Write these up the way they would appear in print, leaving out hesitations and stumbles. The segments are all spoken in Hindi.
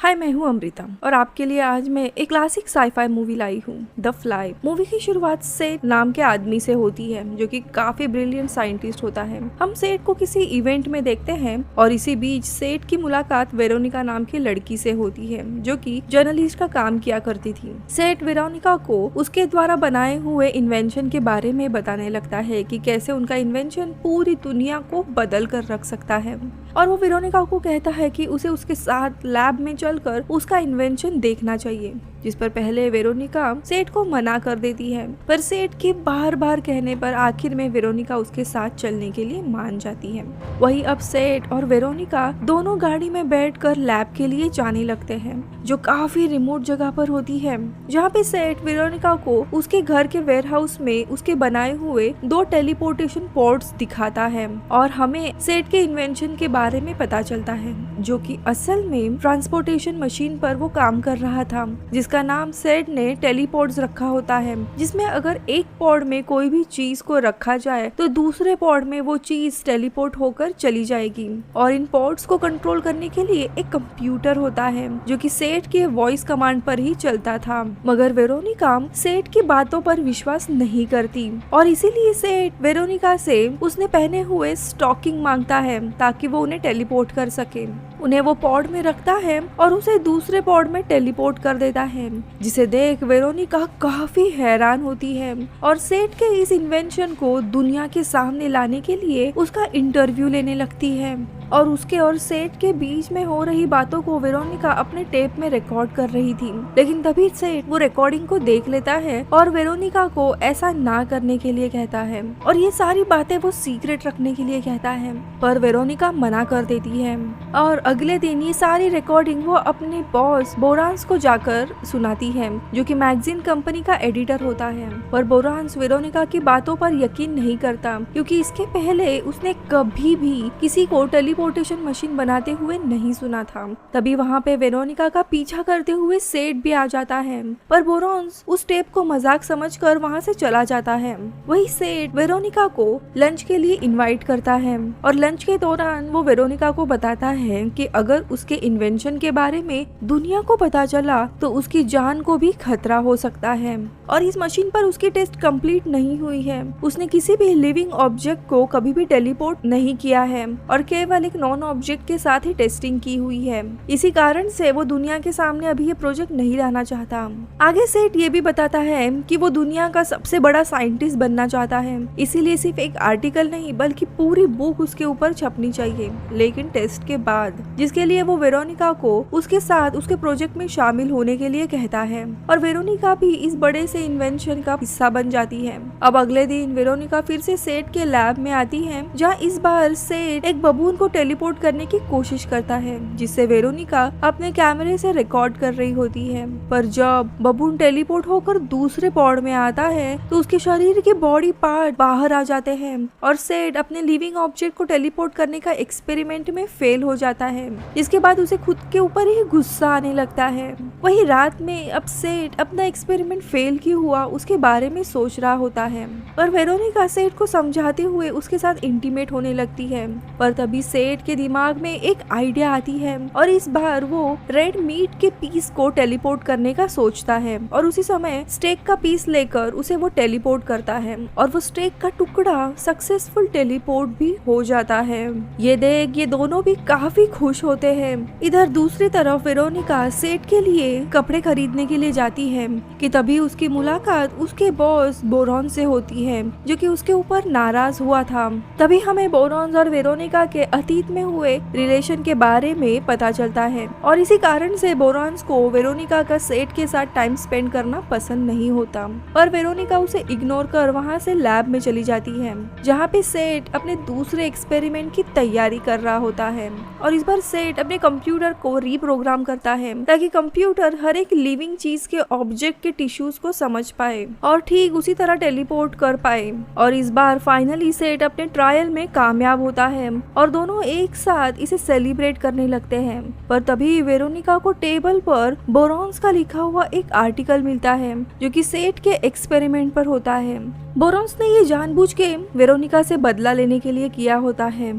हाय, मैं हूँ अमृता और आपके लिए आज मैं एक क्लासिक साईफाई मूवी लाई हूँ, द फ्लाई। मूवी की शुरुआत सेट नाम के आदमी से होती है जो कि काफी ब्रिलियंट साइंटिस्ट होता है। हम सेट को किसी इवेंट में देखते हैं और इसी बीच सेट की मुलाकात वेरोनिका नाम की लड़की से होती है जो कि जर्नलिस्ट का काम किया करती थी। सेट वेरोनिका को उसके द्वारा बनाए हुए इन्वेंशन के बारे में बताने लगता है कि कैसे उनका इन्वेंशन पूरी दुनिया को बदल कर रख सकता है और वो वेरोनिका को कहता है कि उसे उसके साथ लैब में चलकर उसका इन्वेंशन देखना चाहिए, जिस पर पहले वेरोनिका सेट को मना कर देती है, पर सेट के बार बार कहने पर आखिर में वेरोनिका उसके साथ चलने के लिए मान जाती है। वही अब सेट और वेरोनिका दोनों गाड़ी में बैठकर लैब के लिए जाने लगते हैं जो काफी रिमोट जगह पर होती है, जहाँ पे सेट वेरोनिका को उसके घर के वेयरहाउस में उसके बनाए हुए 2 टेलीपोर्टेशन पॉड्स दिखाता है और हमें सेट के इन्वेंशन के बारे में पता चलता है जो कि असल में ट्रांसपोर्टेशन मशीन पर वो काम कर रहा था, जिसका नाम सेट ने टेलीपोर्ट्स रखा होता है, जिसमें अगर एक पॉड में कोई भी चीज को रखा जाए तो दूसरे पॉड में वो चीज टेलीपोर्ट होकर चली जाएगी। और इन पॉड्स को कंट्रोल करने के लिए एक कंप्यूटर होता है जो कि सेट के वॉइस कमांड पर ही चलता था, मगर वेरोनिका सेट की बातों पर विश्वास नहीं करती और इसीलिए सेट वेरोनिका से उसने पहने हुए स्टॉकिंग मांगता है ताकि वो उन्हें टेलीपोर्ट कर सके। उन्हें वो पॉड में रखता है और उसे दूसरे पॉड में टेलीपोर्ट कर देता है, जिसे देख वेरोनिका काफी हैरान होती है और सेट के इस इन्वेंशन को दुनिया के सामने लाने के लिए उसका इंटरव्यू लेने लगती है। और उसके और सेट के बीच में हो रही बातों को वेरोनिका अपने टेप में रिकॉर्ड कर रही थी, लेकिन तभी सेट वो रिकॉर्डिंग को देख लेता है और वेरोनिका को ऐसा ना करने के लिए कहता है और ये सारी बातें वो सीक्रेट रखने के लिए कहता है, पर वेरोनिका मना कर देती है। और अगले दिन ये सारी रिकॉर्डिंग वो अपने बॉस बोरांस को जाकर सुनाती है जो कि मैगजीन कंपनी का एडिटर होता है, पर बोरांस वेरोनिका की बातों पर यकीन नहीं करता क्योंकि इसके पहले उसने कभी भी किसी को टेलीपोर्टेशन मशीन बनाते हुए नहीं सुना था। तभी वहाँ पे वेरोनिका का पीछा करते हुए सेट भी आ जाता है, पर बोरांस उस टेप को मजाक समझकर वहाँ से चला जाता है। वही सेट वेरोनिका को लंच के लिए इनवाइट करता है और लंच के दौरान वो वेरोनिका को बताता है कि अगर उसके इन्वेंशन के बारे में दुनिया को पता चला तो उसकी जान को भी खतरा हो सकता है और इस मशीन पर उसकी टेस्ट कंप्लीट नहीं हुई है। उसने किसी भी लिविंग ऑब्जेक्ट को कभी भी टेलीपोर्ट नहीं किया है और केवल एक नॉन ऑब्जेक्ट के साथ ही टेस्टिंग की हुई है। इसी कारण से वो दुनिया के सामने अभी ये प्रोजेक्ट नहीं लाना चाहता। आगे सेट ये भी बताता है कि वो दुनिया का सबसे बड़ा साइंटिस्ट बनना चाहता है, इसीलिए सिर्फ एक आर्टिकल नहीं बल्कि पूरी बुक उसके ऊपर छपनी चाहिए, लेकिन टेस्ट के बाद, जिसके लिए वो वेरोनिका को उसके साथ उसके प्रोजेक्ट में शामिल होने के लिए कहता है और वेरोनिका भी इस बड़े से इन्वेंशन का हिस्सा बन जाती है। अब अगले दिन वेरोनिका फिर से सेट के लैब में आती है, जहाँ इस बार सेट एक बबून को टेलीपोर्ट करने की कोशिश करता है, जिससे वेरोनिका अपने कैमरे से रिकॉर्ड कर रही होती है। पर जब बबून टेलीपोर्ट होकर दूसरे पॉड में आता है तो उसके शरीर के बॉडी पार्ट बाहर आ जाते हैं और सेट अपने लिविंग ऑब्जेक्ट को टेलीपोर्ट करने का एक्सपेरिमेंट में फेल हो जाता है, जिसके बाद उसे खुद के ऊपर ही गुस्सा आने लगता है। वही रात में अब सेट अपना एक्सपेरिमेंट फेल क्यों हुआ उसके बारे में सोच रहा होता है और वेरोनिका सेट को समझाते हुए उसके साथ इंटीमेट होने लगती है, पर तभी सेट के दिमाग में एक आइडिया आती है और इस बार वो रेड मीट के पीस को टेलीपोर्ट करने का सोचता है और उसी समय स्टेक का पीस लेकर उसे वो टेलीपोर्ट करता है और वो स्टेक का टुकड़ा सक्सेसफुल टेलीपोर्ट भी हो जाता है। ये देख ये दोनों भी काफी खुश होते हैं। इधर दूसरी तरफ वेरोनिका सेट के लिए कपड़े खरीदने के लिए जाती है कि तभी उसकी मुलाकात उसके बॉस बोरॉन से होती है जो कि उसके ऊपर नाराज हुआ था। तभी हमें बोरॉन और वेरोनिका के अतीत में हुए रिलेशन के बारे में पता चलता है और इसी कारण से बोरॉन्स को वेरोनिका का सेट के साथ टाइम स्पेंड करना पसंद नहीं होता और वेरोनिका उसे इग्नोर कर वहाँ से लैब में चली जाती है, जहाँ पे सेट अपने दूसरे एक्सपेरिमेंट की तैयारी कर रहा होता है और इस बार सेट अपने कंप्यूटर को रीप्रोग्राम करता है ताकि कंप्यूटर हर एक लिविंग चीज के ऑब्जेक्ट के टिश्यूज को समझ पाए और ठीक उसी तरह टेलीपोर्ट कर पाए। और इस बार फाइनली सेट अपने ट्रायल में कामयाब होता है और दोनों एक साथ इसे सेलिब्रेट करने लगते हैं। पर तभी वेरोनिका को टेबल पर बोरॉन्स का लिखा हुआ एक आर्टिकल मिलता है जो कि सेट के एक्सपेरिमेंट पर होता है। बोरॉन्स ने ये जानबूझ के वेरोनिका से बदला लेने के लिए किया होता है,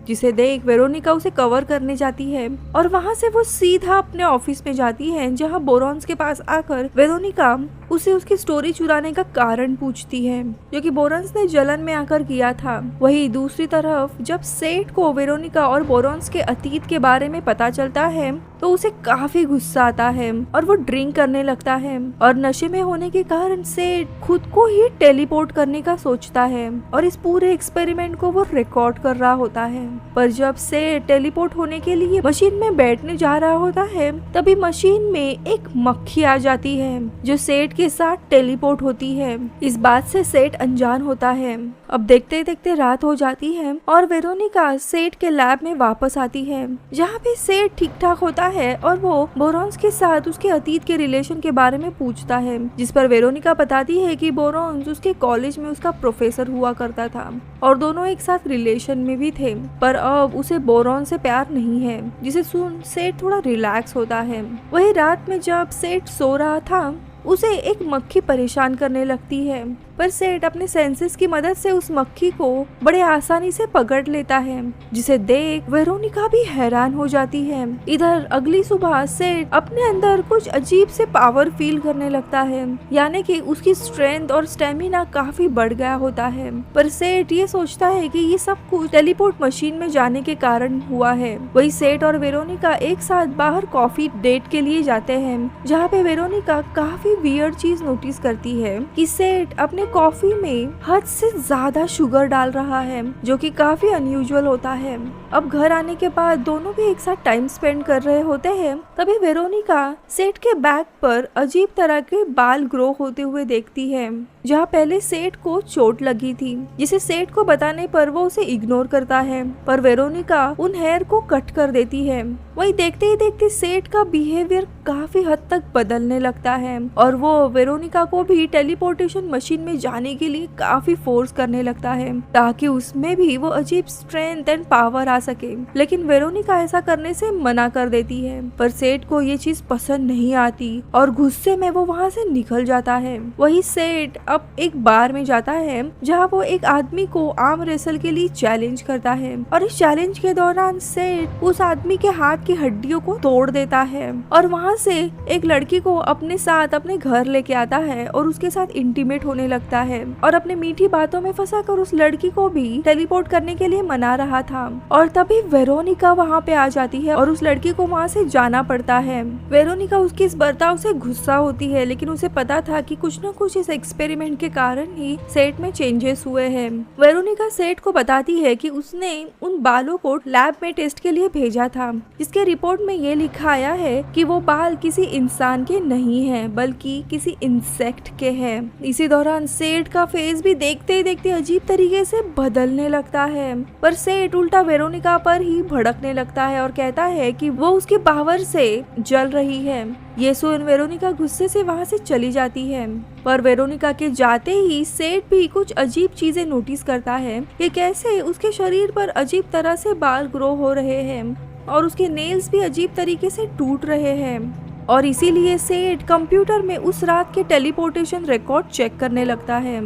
जिसे देख वेरोनिका उसे कवर करने जाती है और वहाँ से वो सीधा अपने ऑफिस में जाती है, जहाँ बोरॉन्स के पास आकर वेरोनिका उसे उसकी स्टोरी चुराने का कारण पूछती है, जो कि बोरॉन्स ने जलन में आकर किया था। वही दूसरी तरफ जब सेठ को वेरोनिका और बोरॉन्स के अतीत के बारे में पता चलता है तो उसे काफी गुस्सा आता है और वो ड्रिंक करने लगता है और नशे में होने के कारण सेठ खुद को ही टेलीपोर्ट करने का सोचता है और इस पूरे एक्सपेरिमेंट को वो रिकॉर्ड कर रहा होता है। पर जब सेठ टेलीपोर्ट होने के लिए मशीन में बैठने जा रहा होता है तभी मशीन में एक मक्खी आ जाती है जो सेठ के साथ टेलीपोर्ट होती है। इस बात से सेठ अनजान होता है। अब देखते देखते रात हो जाती है और वेरोनिका सेठ के लैब में वापस आती है, जहाँ पे सेठ ठीक ठाक होता है और वो बोरॉन्स के साथ उसके अतीत के रिलेशन के बारे में पूछता है, जिस पर वेरोनिका बताती है कि बोरॉन्स उसके कॉलेज में उसका प्रोफेसर हुआ करता था और दोनों एक साथ रिलेशन में भी थे, पर अब उसे बोरॉन्स से प्यार नहीं है, जिसे सुन सेठ थोड़ा रिलैक्स होता है। वही रात में जब सेठ सो रहा था उसे एक मक्खी परेशान करने लगती है, पर सेठ अपने सेंसेस की मदद से उस मक्खी को बड़े आसानी से पकड़ लेता है, जिसे देख वेरोनिका भी हैरान हो जाती है। इधर अगली सुबह सेठ अपने अंदर कुछ अजीब से पावर फील करने लगता है, यानी कि उसकी स्ट्रेंथ और स्टेमिना काफी बढ़ गया होता है। पर सेठ ये सोचता है कि ये सब कुछ टेलीपोर्ट मशीन में जाने के कारण हुआ है। वही सेठ और वेरोनिका एक साथ बाहर कॉफी डेट के लिए जाते हैं, जहाँ पे वेरोनिका काफी वियर्ड चीज नोटिस करती है कि सेठ अपने कॉफी में हद से ज्यादा शुगर डाल रहा है, जो कि काफी अनयूजुअल होता है। अब घर आने के बाद दोनों भी एक साथ टाइम स्पेंड कर रहे होते हैं, तभी वेरोनिका सेठ के बैक पर अजीब तरह के बाल ग्रो होते हुए देखती है, जहाँ पहले सेठ को चोट लगी थी, जिसे सेठ को बताने पर वो उसे इग्नोर करता है, पर वेरोनिका उन हेयर को कट कर देती है। वही देखते ही देखते सेठ का बिहेवियर काफी हद तक बदलने लगता है और वो वेरोनिका को भी टेलीपोर्टेशन मशीन में जाने के लिए काफी फोर्स करने लगता है, ताकि उसमें भी वो अजीब स्ट्रेंथ एंड पावर आ सके। लेकिन वेरोनिका ऐसा करने से मना कर देती है, पर सेठ को ये चीज पसंद नहीं आती और गुस्से में वो वहाँ से निकल जाता है। वही सेठ अब एक बार में जाता है, जहाँ वो एक आदमी को आर्म रेसल के लिए चैलेंज करता है और इस चैलेंज के दौरान सेठ उस आदमी के हाथ की हड्डियों को तोड़ देता है और वहाँ से एक लड़की को अपने साथ अपने घर लेके आता है और उसके साथ इंटीमेट होने लगता है और अपने मीठी बातों में फंसाकर उस लड़की को भी टेलीपोर्ट करने के लिए मना रहा था। और तभी वेरोनिका वहाँ पे आ जाती है और उस लड़की को वहाँ से जाना पड़ता है। वेरोनिका उसके इस बर्ताव से गुस्सा होती है, लेकिन उसे पता था कि कुछ न कुछ इस एक्सपेरिमेंट के कारण ही सेठ में चेंजेस हुए हैं। वेरोनिका सेठ को बताती है कि उसने उन बालों को लैब में टेस्ट के लिए भेजा था, जिसके रिपोर्ट में ये लिखा आया है कि वो बाल किसी इंसान के नहीं हैं, बल्कि किसी इंसेक्ट के हैं। इसी दौरान सेठ का फेस भी देखते ही देखते अजीब तरीके से बदलने लगता है, पर सेठ उल्टा वेरोनिका पर ही भड़कने लगता है और कहता है कि वो उसके पावर से जल रही है। ये सुन वेरोनिका गुस्से से वहाँ से चली जाती है, पर वेरोनिका के जाते ही सेठ भी कुछ अजीब चीजें नोटिस करता है कि कैसे उसके शरीर पर अजीब तरह से बाल ग्रो हो रहे हैं और उसके नेल्स भी अजीब तरीके से टूट रहे हैं। और इसीलिए सेठ कंप्यूटर में उस रात के टेलीपोर्टेशन रिकॉर्ड चेक करने लगता है,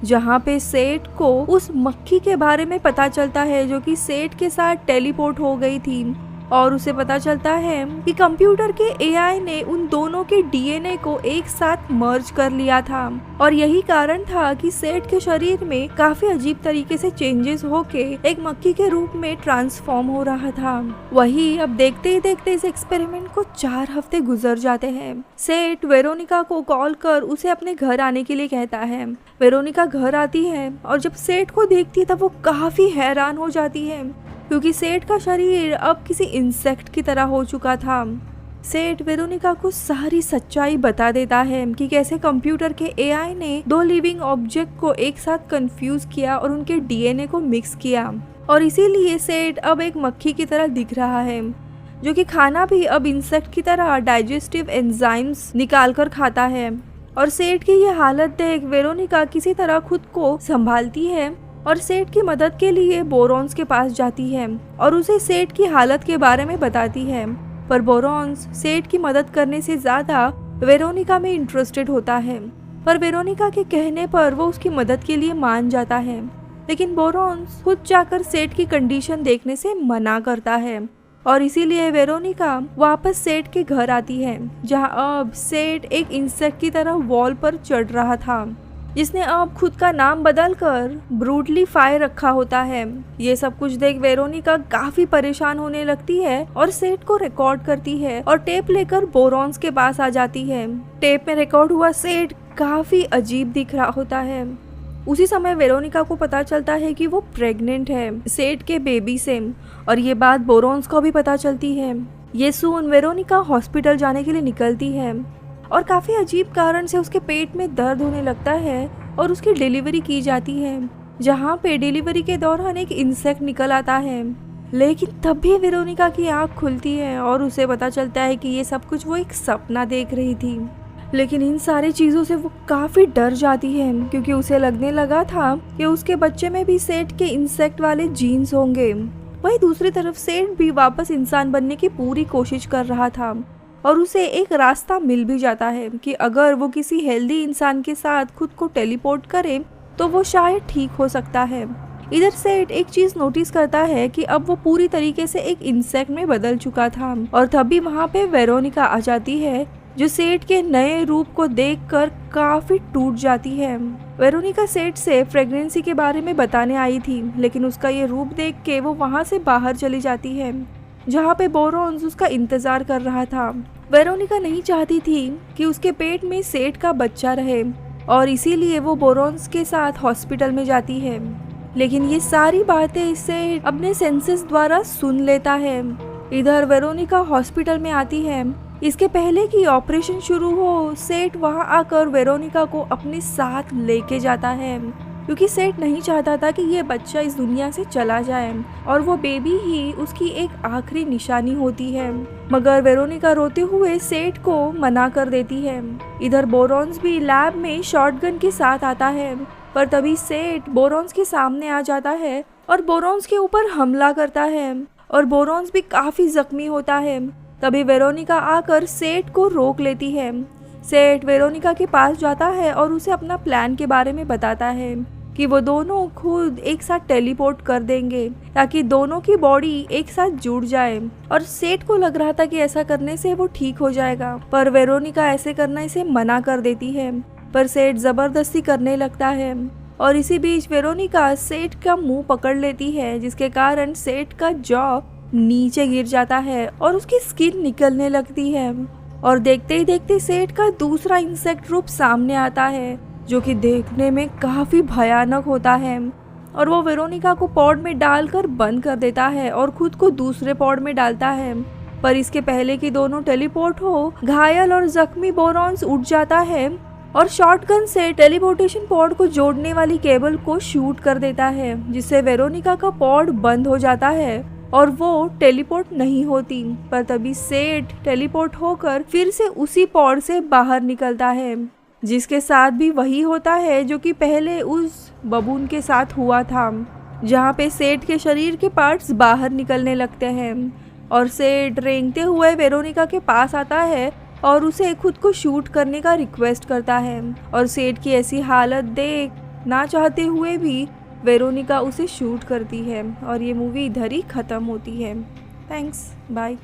जहाँ पे सेठ को उस मक्खी के बारे में पता चलता है जो कि सेठ के साथ टेलीपोर्ट हो गई थी। और उसे पता चलता है कि कंप्यूटर के एआई ने उन दोनों के डीएनए को एक साथ मर्ज कर लिया था और यही कारण था कि सेठ के शरीर में काफी अजीब तरीके से चेंजेस होके एक मक्खी के रूप में ट्रांसफॉर्म हो रहा था। वही अब देखते ही देखते इस एक्सपेरिमेंट को 4 हफ्ते गुजर जाते हैं। सेठ वेरोनिका को कॉल कर उसे अपने घर आने के लिए कहता है। वेरोनिका घर आती है और जब सेठ को देखती है तब वो काफी हैरान हो जाती है, क्योंकि सेठ का शरीर अब किसी इंसेक्ट की तरह हो चुका था। सेठ वेरोनिका को सारी सच्चाई बता देता है कि कैसे कंप्यूटर के एआई ने 2 लिविंग ऑब्जेक्ट को एक साथ कंफ्यूज किया और उनके डीएनए को मिक्स किया और इसीलिए सेठ अब एक मक्खी की तरह दिख रहा है, जो कि खाना भी अब इंसेक्ट की तरह डाइजेस्टिव एंजाइम्स निकाल कर खाता है। और सेठ की ये हालत देख वेरोनिका किसी तरह खुद को संभालती है और सेठ की मदद के लिए बोरॉन्स के पास जाती है और उसे सेठ की हालत के बारे में बताती है। पर बोरॉन्स सेठ की मदद करने से ज्यादा वेरोनिका में इंटरेस्टेड होता है, पर वेरोनिका के कहने पर वो उसकी मदद के लिए मान जाता है। लेकिन बोरॉन्स खुद जाकर सेठ की कंडीशन देखने से मना करता है और इसीलिए वेरोनिका वापस सेठ के घर आती है, जहां अब सेठ एक इंसेक्ट की तरह वॉल पर चढ़ रहा था, जिसने अब खुद का नाम बदलकर ब्रूटली फायर रखा होता है। ये सब कुछ देख वेरोनिका काफी परेशान होने लगती है और सेठ को रिकॉर्ड करती है और टेप लेकर बोरॉन्स के पास आ जाती है। टेप में रिकॉर्ड हुआ सेठ काफी अजीब दिख रहा होता है। उसी समय वेरोनिका को पता चलता है कि वो प्रेग्नेंट है सेठ के बेबी से, और ये बात बोरॉन्स को भी पता चलती है। ये सुन वेरोनिका हॉस्पिटल जाने के लिए निकलती है और काफी अजीब कारण से उसके पेट में दर्द होने लगता है और उसकी डिलीवरी की जाती है, जहाँ पे डिलीवरी के दौरान एक इंसेक्ट निकल आता है। लेकिन तब भी वेरोनिका की आंख खुलती है और उसे पता चलता है कि ये सब कुछ वो एक सपना देख रही थी। लेकिन इन सारी चीज़ों से वो काफ़ी डर जाती है, क्योंकि उसे लगने लगा था कि उसके बच्चे में भी सेठ के इंसेक्ट वाले जीन्स होंगे। वहीं दूसरी तरफ सेठ भी वापस इंसान बनने की पूरी कोशिश कर रहा था और उसे एक रास्ता मिल भी जाता है कि अगर वो किसी हेल्दी इंसान के साथ खुद को टेलीपोर्ट करे तो वो शायद ठीक हो सकता है। इधर सेठ एक चीज नोटिस करता है कि अब वो पूरी तरीके से एक इंसेक्ट में बदल चुका था, और तभी वहाँ पे वेरोनिका आ जाती है, जो सेठ के नए रूप को देखकर काफी टूट जाती है। वेरोनिका सेठ से प्रेगनेंसी के बारे में बताने आई थी, लेकिन उसका ये रूप देख के वो वहाँ से बाहर चली जाती है, जहाँ पे बोरॉन्स उसका इंतजार कर रहा था। वेरोनिका नहीं चाहती थी कि उसके पेट में सेठ का बच्चा रहे, और इसीलिए वो बोरॉन्स के साथ हॉस्पिटल में जाती है। लेकिन ये सारी बातें सेठ अपने सेंसेस द्वारा सुन लेता है। इधर वेरोनिका हॉस्पिटल में आती है। इसके पहले कि ऑपरेशन शुरू हो, सेठ वहां आकर वेरोनिका को अपने साथ लेके जाता है, क्योंकि सेठ नहीं चाहता था कि ये बच्चा इस दुनिया से चला जाए और वो बेबी ही उसकी एक आखिरी निशानी होती है। मगर वेरोनिका रोते हुए सेठ को मना कर देती है। इधर बोरॉन्स भी लैब में शॉटगन के साथ आता है, पर तभी सेठ बोरॉन्स के सामने आ जाता है और बोरॉन्स के ऊपर हमला करता है, और बोरॉन्स भी काफी जख्मी होता है। तभी वेरोनिका आकर सेठ को रोक लेती है। सेठ वेरोनिका के पास जाता है और उसे अपना प्लान के बारे में बताता है कि वो दोनों खुद एक साथ टेलीपोर्ट कर देंगे ताकि दोनों की बॉडी एक साथ जुड़ जाए। और सेठ को लग रहा था कि ऐसा करने से वो ठीक हो जाएगा, पर वेरोनिका ऐसे करना इसे मना कर देती है। पर सेठ जबरदस्ती करने लगता है, और इसी बीच वेरोनिका सेठ का मुंह पकड़ लेती है, जिसके कारण सेठ का जॉ नीचे गिर जाता है और उसकी स्किन निकलने लगती है। और देखते ही देखते सेठ का दूसरा इंसेक्ट रूप सामने आता है, जो कि देखने में काफी भयानक होता है, और वो वेरोनिका को पॉड में डालकर बंद कर देता है और खुद को दूसरे पॉड में डालता है। पर इसके पहले कि दोनों टेलीपोर्ट हो, घायल और जख्मी बोरॉन्स उठ जाता है और शॉटगन से टेलीपोर्टेशन पॉड को जोड़ने वाली केबल को शूट कर देता है, जिससे वेरोनिका का पॉड बंद हो जाता है और वो टेलीपोर्ट नहीं होती। पर तभी सेठ टेलीपोर्ट होकर फिर से उसी पॉड से बाहर निकलता है, जिसके साथ भी वही होता है जो कि पहले उस बबून के साथ हुआ था, जहाँ पे सेठ के शरीर के पार्ट्स बाहर निकलने लगते हैं। और सेठ रेंगते हुए वेरोनिका के पास आता है और उसे खुद को शूट करने का रिक्वेस्ट करता है, और सेठ की ऐसी हालत देख ना चाहते हुए भी वेरोनिका उसे शूट करती है, और ये मूवी इधर ही ख़त्म होती है। Thanks, bye.